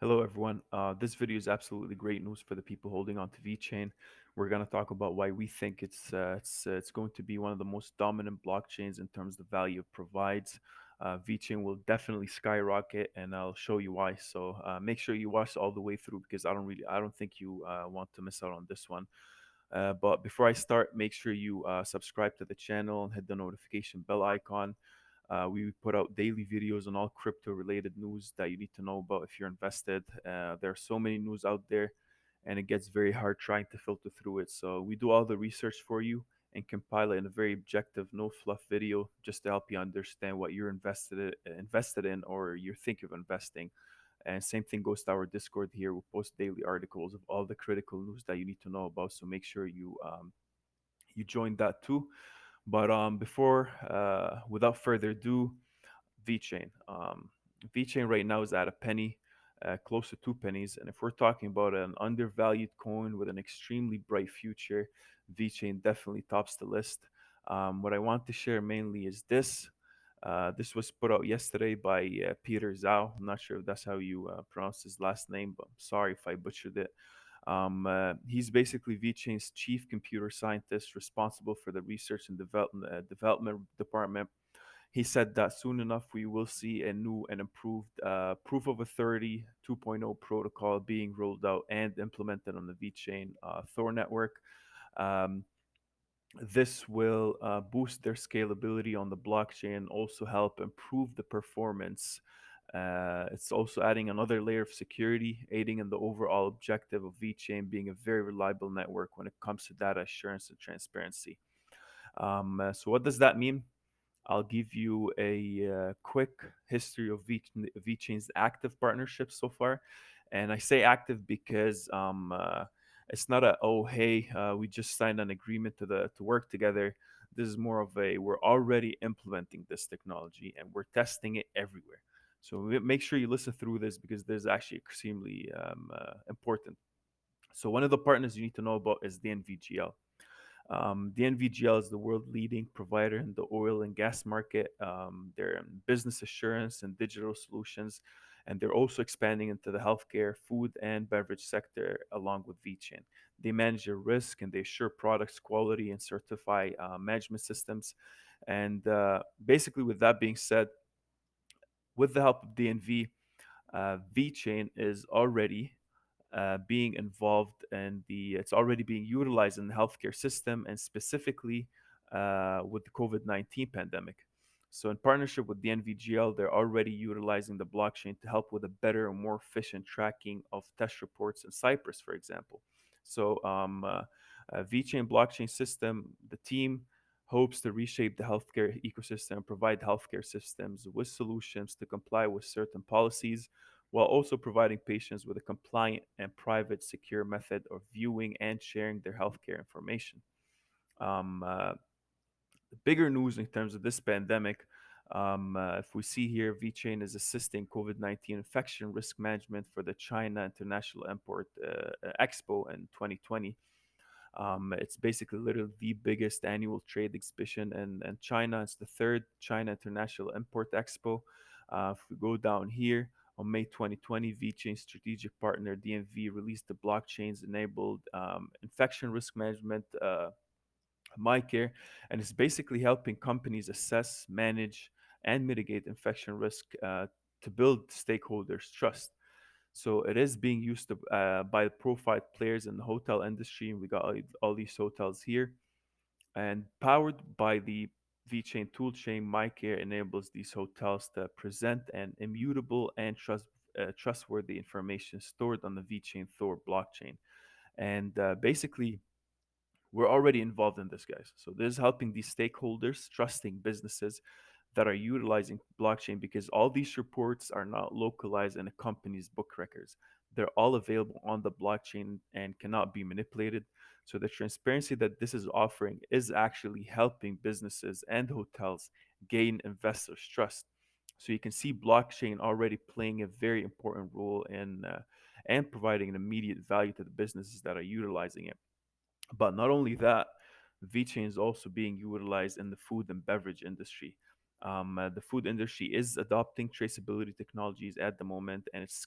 Hello, everyone. This video is absolutely great news for the people holding on to VeChain. We're going to talk about why we think it's going to be one of the most dominant blockchains in terms of the value it provides. VeChain will definitely skyrocket, and I'll show you why. So make sure you watch all the way through because I don't think you want to miss out on this one. But before I start, make sure you subscribe to the channel and hit the notification bell icon. We put out daily videos on all crypto related news that you need to know about if you're invested. There are so many news out there, and it gets very hard trying to filter through it. So we do all the research for you and compile it in a very objective, no fluff video just to help you understand what you're invested in or you're thinking of investing. And same thing goes to our Discord here. We post daily articles of all the critical news that you need to know about. So make sure you join that too. But before, without further ado, VeChain. VeChain right now is at a penny, close to 2 pennies. And if we're talking about an undervalued coin with an extremely bright future, VeChain definitely tops the list. What I want to share mainly is this. This was put out yesterday by Peter Zhao. I'm not sure if that's how you pronounce his last name, but I'm sorry if I butchered it. He's basically VeChain's chief computer scientist responsible for the research and development department. He said that soon enough we will see a new and improved proof of authority 2.0 protocol being rolled out and implemented on the VeChain Thor network. Um, this will boost their scalability on the blockchain, also help improve the performance. It's also adding another layer of security, aiding in the overall objective of VeChain being a very reliable network when it comes to data assurance and transparency. So, what does that mean? I'll give you a quick history of VeChain's active partnerships so far. And I say active because it's not a, oh, hey, we just signed an agreement to work together. This is more of a, we're already implementing this technology and we're testing it everywhere. So make sure you listen through this because this is actually extremely important. So one of the partners you need to know about is the NVGL. The NVGL is the world leading provider in the oil and gas market. They're in business assurance and digital solutions, and they're also expanding into the healthcare, food, and beverage sector along with VeChain. They manage their risk and they assure products quality and certify management systems. And basically, with that being said, with the help of DNV, VeChain is already being involved and it's already being utilized in the healthcare system and specifically with the COVID-19 pandemic. So, in partnership with the NVGL, they're already utilizing the blockchain to help with a better and more efficient tracking of test reports in Cyprus, for example. So, VeChain blockchain system, the team hopes to reshape the healthcare ecosystem, provide healthcare systems with solutions to comply with certain policies while also providing patients with a compliant and private, secure method of viewing and sharing their healthcare information. The bigger news in terms of this pandemic, if we see here, VeChain is assisting COVID-19 infection risk management for the China International Import Expo in 2020. It's basically literally the biggest annual trade exhibition in China. It's the third China International Import Expo. If we go down here, on May 2020, VeChain strategic partner DNV released the blockchain's enabled infection risk management MyCare, and it's basically helping companies assess, manage, and mitigate infection risk to build stakeholders' trust. So it is being used by profile players in the hotel industry. We got all these hotels here, and powered by the VeChain toolchain, MyCare enables these hotels to present an immutable and trustworthy information stored on the VeChain Thor blockchain. And basically, we're already involved in this, guys. So this is helping these stakeholders, trusting businesses that are utilizing blockchain because all these reports are not localized in a company's book records. They're all available on the blockchain and cannot be manipulated. So the transparency that this is offering is actually helping businesses and hotels gain investors' trust. So you can see blockchain already playing a very important role in and providing an immediate value to the businesses that are utilizing it. But not only that, VeChain is also being utilized in the food and beverage industry. The food industry is adopting traceability technologies at the moment, and it's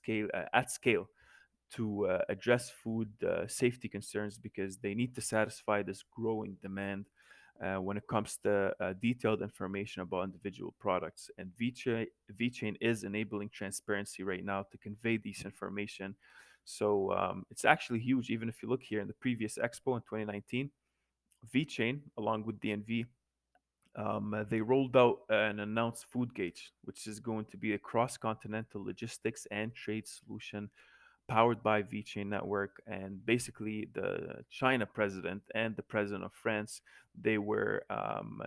at scale to address food safety concerns because they need to satisfy this growing demand when it comes to detailed information about individual products. And VeChain is enabling transparency right now to convey this information. So it's actually huge. Even if you look here in the previous expo in 2019, VeChain, along with DNV, they rolled out an announced food gauge, which is going to be a cross-continental logistics and trade solution powered by VeChain network. And basically, the China president and the president of France, they were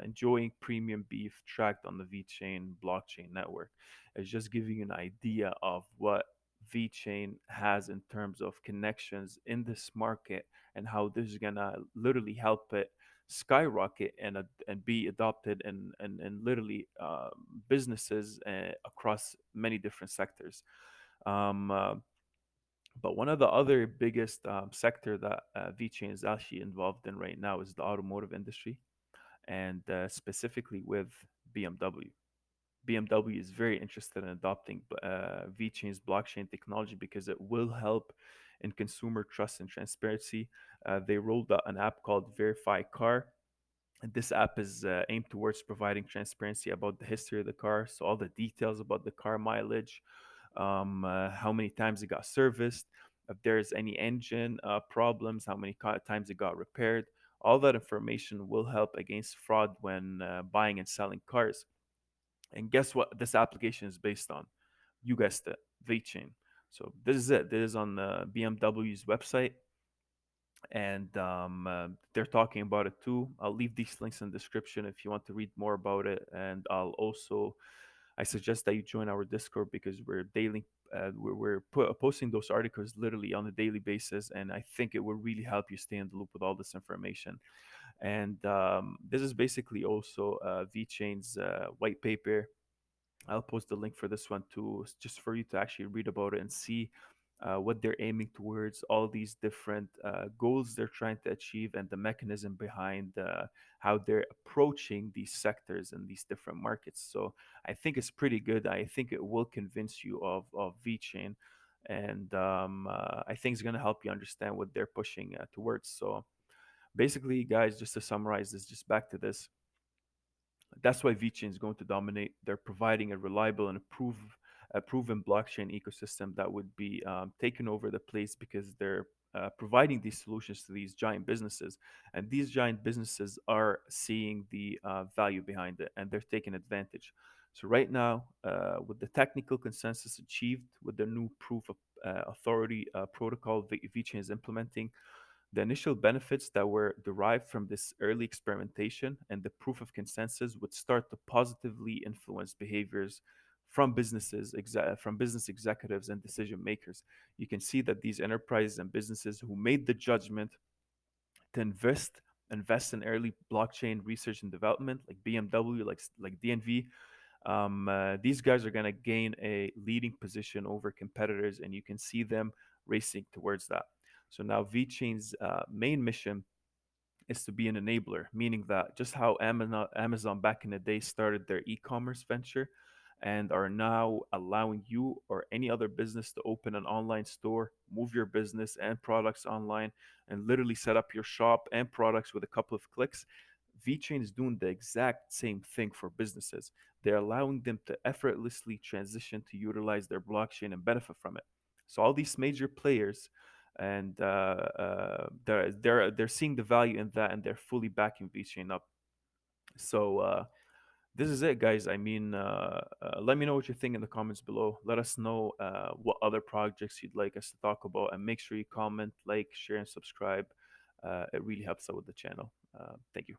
enjoying premium beef tracked on the VeChain blockchain network. It's just giving you an idea of what VeChain has in terms of connections in this market and how this is gonna literally help it skyrocket and be adopted in literally businesses across many different sectors. Um, uh, but one of the other biggest sector that VeChain is actually involved in right now is the automotive industry, and specifically with BMW. BMW is very interested in adopting VeChain's blockchain technology because it will help in consumer trust and transparency. They rolled out an app called Verify Car, and this app is aimed towards providing transparency about the history of the car, so all the details about the car mileage, how many times it got serviced, if there's any engine problems, how many times it got repaired. All that information will help against fraud when buying and selling cars. And guess what? This application is based on. You guessed it, VeChain. So this is it. This is on BMW's website, and they're talking about it too. I'll leave these links in the description if you want to read more about it, and I suggest that you join our Discord because we're posting those articles literally on a daily basis, and I think it will really help you stay in the loop with all this information. And this is basically also VeChain's white paper. I'll post the link for this one too, just for you to actually read about it and see what they're aiming towards, all these different goals they're trying to achieve, and the mechanism behind how they're approaching these sectors and these different markets. So I think it's pretty good. I think it will convince you of VeChain, and I think it's going to help you understand what they're pushing towards. So basically, guys, just to summarize this, just back to this, that's why VeChain is going to dominate. They're providing a reliable and a proven blockchain ecosystem that would be taking over the place because they're providing these solutions to these giant businesses, and these giant businesses are seeing the value behind it, and they're taking advantage. So right now, with the technical consensus achieved with the new proof of authority protocol VeChain is implementing, the initial benefits that were derived from this early experimentation and the proof of consensus would start to positively influence behaviors from business executives and decision makers. You can see that these enterprises and businesses who made the judgment to invest in early blockchain research and development, like BMW, like DNV, these guys are going to gain a leading position over competitors, and you can see them racing towards that. So now VeChain's main mission is to be an enabler, meaning that just how Amazon back in the day started their e-commerce venture and are now allowing you or any other business to open an online store, move your business and products online, and literally set up your shop and products with a couple of clicks. VeChain is doing the exact same thing for businesses. They're allowing them to effortlessly transition to utilize their blockchain and benefit from it. So all these major players, and they're seeing the value in that, and they're fully backing VeChain up. So this is it, guys. I mean, let me know what you think in the comments below. Let us know what other projects you'd like us to talk about, and make sure you comment, like, share, and subscribe. It really helps out with the channel. Thank you.